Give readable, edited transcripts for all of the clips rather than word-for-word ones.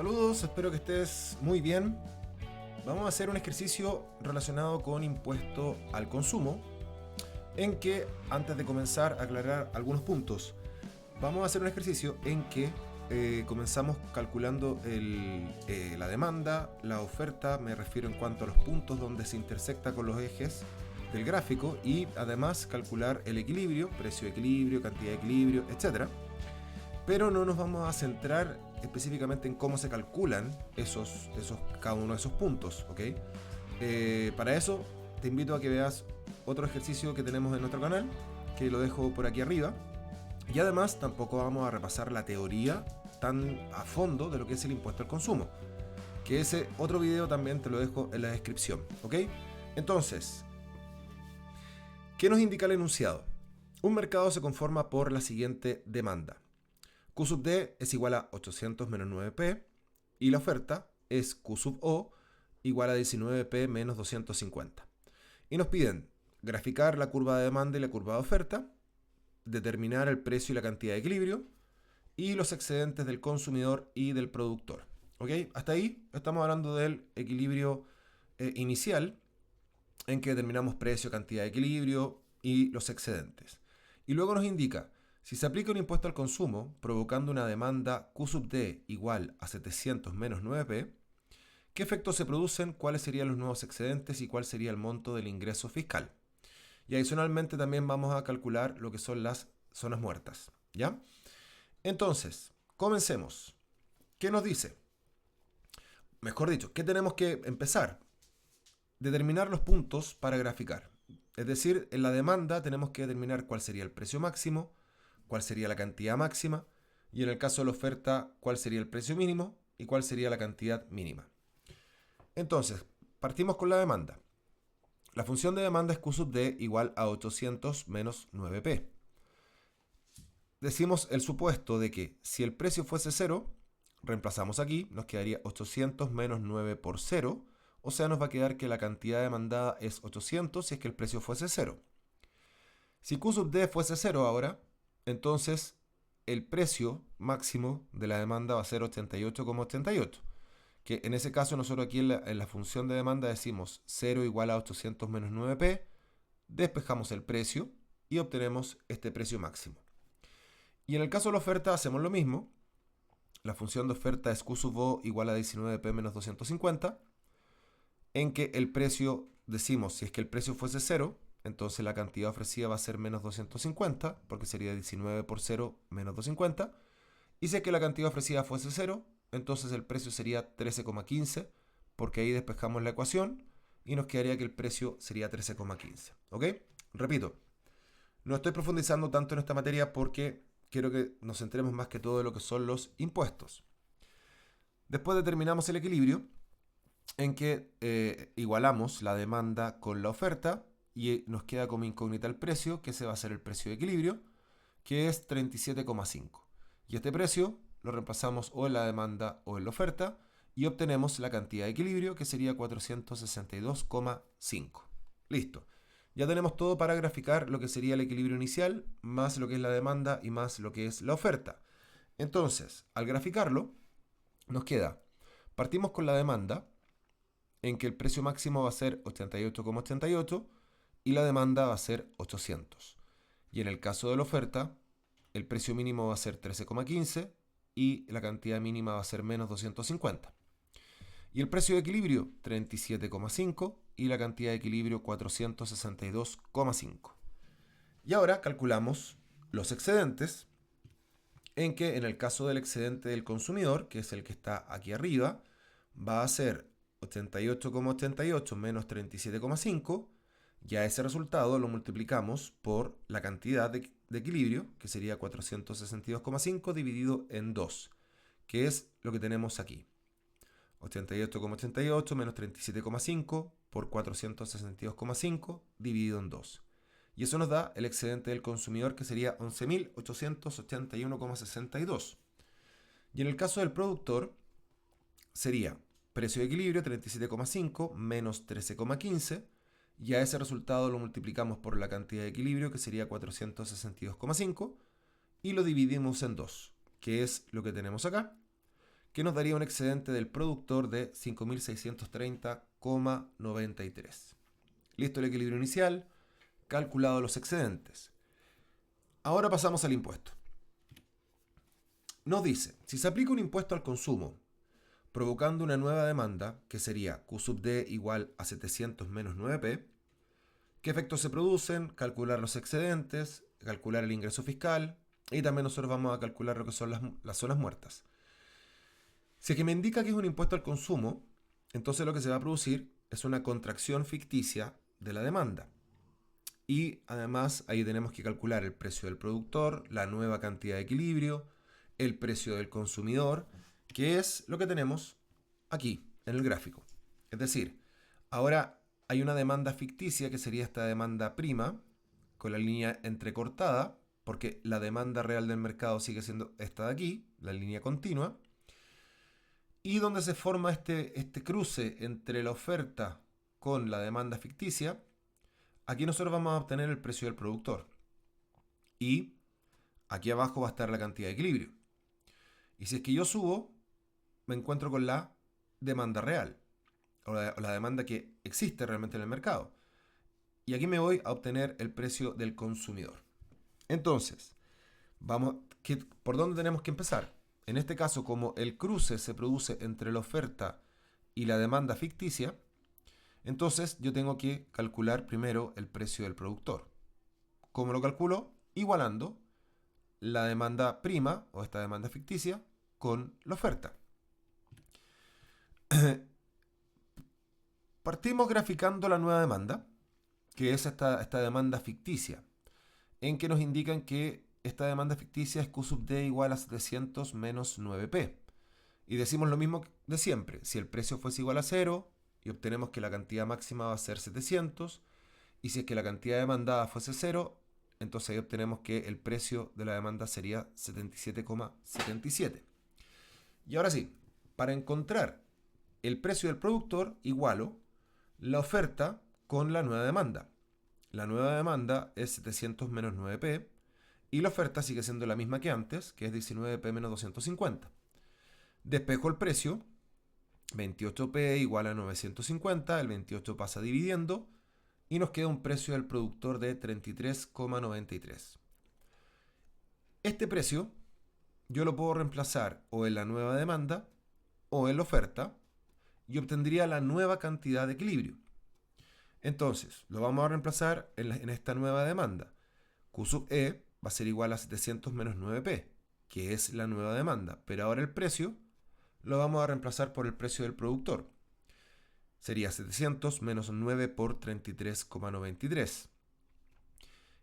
Saludos, espero que estés muy bien. Vamos a hacer un ejercicio relacionado con impuesto al consumo, en que, antes de comenzar a aclarar algunos puntos, vamos a hacer un ejercicio en que comenzamos calculando la demanda, la oferta, me refiero en cuanto a los puntos donde se intersecta con los ejes del gráfico, y además calcular el equilibrio, precio de equilibrio, cantidad de equilibrio, etc. Pero no nos vamos a centrar específicamente en cómo se calculan cada uno de esos puntos, ¿ok? Para eso te invito a que veas otro ejercicio que tenemos en nuestro canal, que lo dejo por aquí arriba. Y además tampoco vamos a repasar la teoría tan a fondo de lo que es el impuesto al consumo, que ese otro video también te lo dejo en la descripción, ¿ok? Entonces, ¿qué nos indica el enunciado? Un mercado se conforma por la siguiente demanda. Q sub D es igual a 800 menos 9P y la oferta es Q sub O igual a 19P menos 250. Y nos piden graficar la curva de demanda y la curva de oferta, determinar el precio y la cantidad de equilibrio y los excedentes del consumidor y del productor. ¿Ok? Hasta ahí estamos hablando del equilibrio inicial, en que determinamos precio, cantidad de equilibrio y los excedentes. Y luego nos indica: si se aplica un impuesto al consumo provocando una demanda Q sub D igual a 700 menos 9P, ¿qué efectos se producen? ¿Cuáles serían los nuevos excedentes? ¿Y cuál sería el monto del ingreso fiscal? Y adicionalmente también vamos a calcular lo que son las zonas muertas, ¿ya? Entonces, comencemos. ¿Qué nos dice? Mejor dicho, ¿qué tenemos que empezar? Determinar los puntos para graficar. Es decir, en la demanda tenemos que determinar cuál sería el precio máximo, cuál sería la cantidad máxima, y en el caso de la oferta, cuál sería el precio mínimo y cuál sería la cantidad mínima. Entonces, partimos con la demanda. La función de demanda es Q sub D igual a 800 menos 9P. Decimos el supuesto de que si el precio fuese 0, reemplazamos aquí, nos quedaría 800 menos 9 por 0, o sea, nos va a quedar que la cantidad demandada es 800 si es que el precio fuese 0. Si Q sub D fuese 0 ahora, entonces el precio máximo de la demanda va a ser 88,88. Que en ese caso nosotros aquí en la función de demanda decimos 0 igual a 800 menos 9P, despejamos el precio y obtenemos este precio máximo. Y en el caso de la oferta hacemos lo mismo. La función de oferta es Q sub O igual a 19P menos 250, en que el precio, decimos, si es que el precio fuese 0, entonces la cantidad ofrecida va a ser menos 250, porque sería 19 por 0 menos 250. Y si es que la cantidad ofrecida fuese 0, entonces el precio sería 13,15, porque ahí despejamos la ecuación y nos quedaría que el precio sería 13,15. ¿Ok? Repito, no estoy profundizando tanto en esta materia porque quiero que nos centremos más que todo en lo que son los impuestos. Después determinamos el equilibrio, en que igualamos la demanda con la oferta y nos queda como incógnita el precio, que ese va a ser el precio de equilibrio, que es 37,5. Y este precio lo reemplazamos o en la demanda o en la oferta y obtenemos la cantidad de equilibrio, que sería 462,5. Listo. Ya tenemos todo para graficar lo que sería el equilibrio inicial, más lo que es la demanda y más lo que es la oferta. Entonces, al graficarlo, nos queda, partimos con la demanda, en que el precio máximo va a ser 88,88 y la demanda va a ser 800. Y en el caso de la oferta, el precio mínimo va a ser 13,15 y la cantidad mínima va a ser menos 250. Y el precio de equilibrio, 37,5 y la cantidad de equilibrio, 462,5. Y ahora calculamos los excedentes, en que en el caso del excedente del consumidor, que es el que está aquí arriba, va a ser 88,88 menos 37,5. Ya ese resultado lo multiplicamos por la cantidad de equilibrio, que sería 462,5 dividido en 2, que es lo que tenemos aquí. 88,88 menos 37,5 por 462,5 dividido en 2. Y eso nos da el excedente del consumidor, que sería 11.881,62. Y en el caso del productor sería precio de equilibrio 37,5 menos 13,15. Y a ese resultado lo multiplicamos por la cantidad de equilibrio, que sería 462,5, y lo dividimos en 2, que es lo que tenemos acá, que nos daría un excedente del productor de 5.630,93. Listo el equilibrio inicial, calculado los excedentes. Ahora pasamos al impuesto. Nos dice, si se aplica un impuesto al consumo, provocando una nueva demanda, que sería Q sub D igual a 700 menos 9P, ¿qué efectos se producen? Calcular los excedentes, calcular el ingreso fiscal, y también nosotros vamos a calcular lo que son las zonas muertas. Si es que me indica que es un impuesto al consumo, entonces lo que se va a producir es una contracción ficticia de la demanda. Y además ahí tenemos que calcular el precio del productor, la nueva cantidad de equilibrio, el precio del consumidor, que es lo que tenemos aquí en el gráfico. Es decir, ahora hay una demanda ficticia que sería esta demanda prima, con la línea entrecortada, porque la demanda real del mercado sigue siendo esta de aquí, la línea continua, y donde se forma este cruce entre la oferta con la demanda ficticia. Aquí nosotros vamos a obtener el precio del productor. Y aquí abajo va a estar la cantidad de equilibrio. Y si es que yo subo, me encuentro con la demanda real. O la demanda que existe realmente en el mercado. Y aquí me voy a obtener el precio del consumidor. Entonces, ¿por dónde tenemos que empezar? En este caso, como el cruce se produce entre la oferta y la demanda ficticia, entonces yo tengo que calcular primero el precio del productor. ¿Cómo lo calculo? Igualando la demanda prima o esta demanda ficticia con la oferta. Partimos graficando la nueva demanda, que es esta demanda ficticia, en que nos indican que esta demanda ficticia es Q sub D igual a 700 menos 9P. Y decimos lo mismo de siempre. Si el precio fuese igual a 0 y obtenemos que la cantidad máxima va a ser 700, y si es que la cantidad demandada fuese 0, entonces ahí obtenemos que el precio de la demanda sería 77,77. Y ahora sí, para encontrar el precio del productor, igualo la oferta con la nueva demanda. La nueva demanda es 700 menos 9P y la oferta sigue siendo la misma que antes, que es 19P menos 250. Despejo el precio, 28P igual a 950, el 28 pasa dividiendo y nos queda un precio del productor de 33,93. Este precio yo lo puedo reemplazar o en la nueva demanda o en la oferta y obtendría la nueva cantidad de equilibrio. Entonces, lo vamos a reemplazar en esta nueva demanda. Q sub E va a ser igual a 700 menos 9P, que es la nueva demanda, pero ahora el precio lo vamos a reemplazar por el precio del productor. Sería 700 menos 9 por 33,93.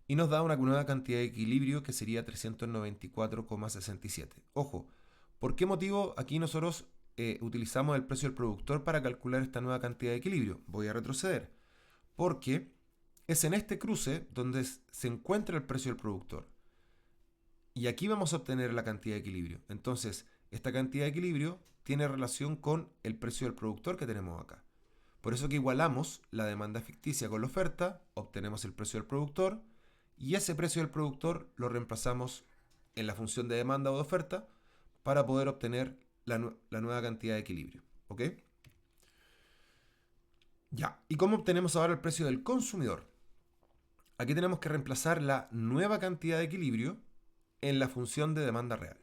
Y nos da una nueva cantidad de equilibrio que sería 394,67. Ojo, ¿por qué motivo aquí nosotros utilizamos el precio del productor para calcular esta nueva cantidad de equilibrio? Voy a retroceder. Porque es en este cruce donde se encuentra el precio del productor. Y aquí vamos a obtener la cantidad de equilibrio. Entonces, esta cantidad de equilibrio tiene relación con el precio del productor que tenemos acá. Por eso que igualamos la demanda ficticia con la oferta, obtenemos el precio del productor, y ese precio del productor lo reemplazamos en la función de demanda o de oferta para poder obtener la nueva cantidad de equilibrio. ¿Ok? Ya, ¿y cómo obtenemos ahora el precio del consumidor? Aquí tenemos que reemplazar la nueva cantidad de equilibrio en la función de demanda real.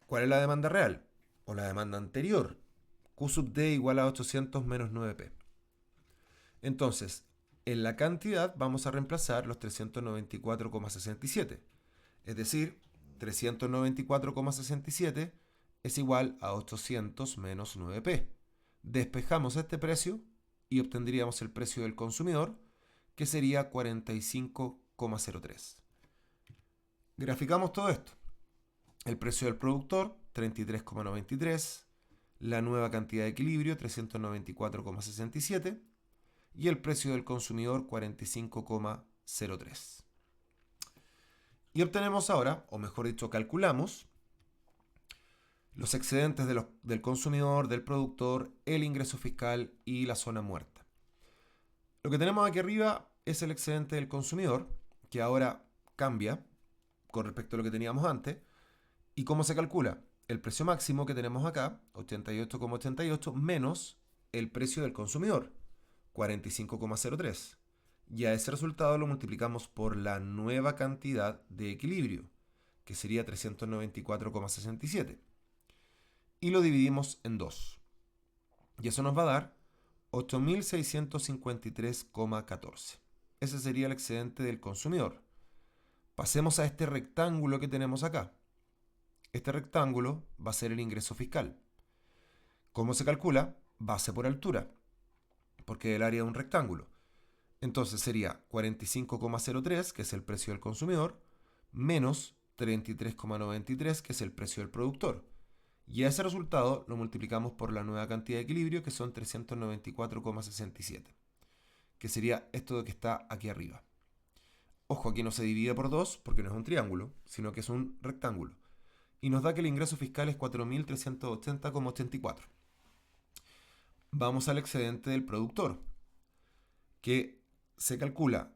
¿Cuál es la demanda real? O la demanda anterior. Q sub D igual a 800 menos 9P. Entonces, en la cantidad vamos a reemplazar los 394,67. Es decir, 394,67 es igual a 800 menos 9P. Despejamos este precio y obtendríamos el precio del consumidor, que sería 45,03. Graficamos todo esto. El precio del productor, 33,93. La nueva cantidad de equilibrio, 394,67. Y el precio del consumidor, 45,03. Y obtenemos ahora, o mejor dicho, calculamos los excedentes del consumidor, del productor, el ingreso fiscal y la zona muerta. Lo que tenemos aquí arriba es el excedente del consumidor, que ahora cambia con respecto a lo que teníamos antes. ¿Y cómo se calcula? el precio máximo que tenemos acá, 88,88, menos el precio del consumidor, 45,03. Y a ese resultado lo multiplicamos por la nueva cantidad de equilibrio, que sería 394,67. Y lo dividimos en 2. Y eso nos va a dar 8.653,14. Ese sería el excedente del consumidor. Pasemos a este rectángulo que tenemos acá. Este rectángulo va a ser el ingreso fiscal. ¿Cómo se calcula? Base por altura, porque el área es un rectángulo. Entonces sería 45,03, que es el precio del consumidor, menos 33,93, que es el precio del productor. Y a ese resultado lo multiplicamos por la nueva cantidad de equilibrio, que son 394,67, que sería esto que está aquí arriba. Ojo, aquí no se divide por 2 porque no es un triángulo, sino que es un rectángulo. Y nos da que el ingreso fiscal es 4.380,84. Vamos al excedente del productor, que se calcula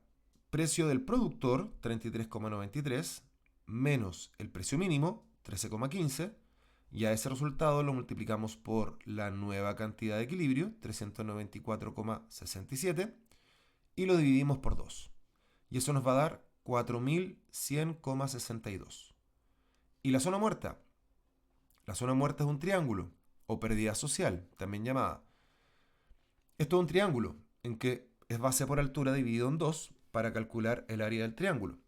precio del productor, 33,93, menos el precio mínimo, 13,15, y a ese resultado lo multiplicamos por la nueva cantidad de equilibrio, 394,67, y lo dividimos por 2. Y eso nos va a dar 4.100,62. ¿Y la zona muerta? La zona muerta es un triángulo, o pérdida social, también llamada. Esto es un triángulo, en que es base por altura dividido en 2 para calcular el área del triángulo.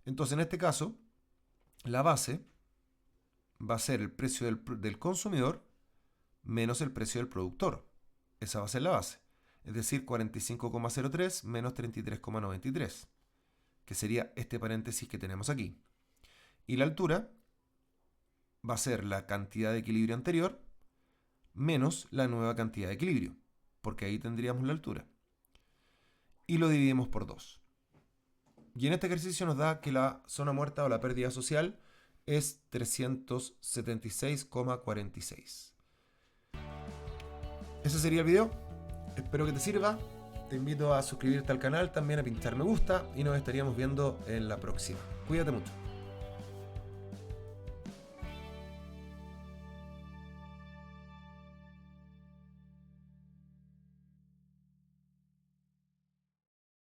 Entonces, en este caso, la base va a ser el precio del consumidor menos el precio del productor. Esa va a ser la base. Es decir, 45,03 menos 33,93, que sería este paréntesis que tenemos aquí. Y la altura va a ser la cantidad de equilibrio anterior menos la nueva cantidad de equilibrio, porque ahí tendríamos la altura. Y lo dividimos por 2. Y en este ejercicio nos da que la zona muerta o la pérdida social es 376,46. Ese sería el video. Espero que te sirva. Te invito a suscribirte al canal, también a pinchar me gusta y nos estaríamos viendo en la próxima. Cuídate mucho.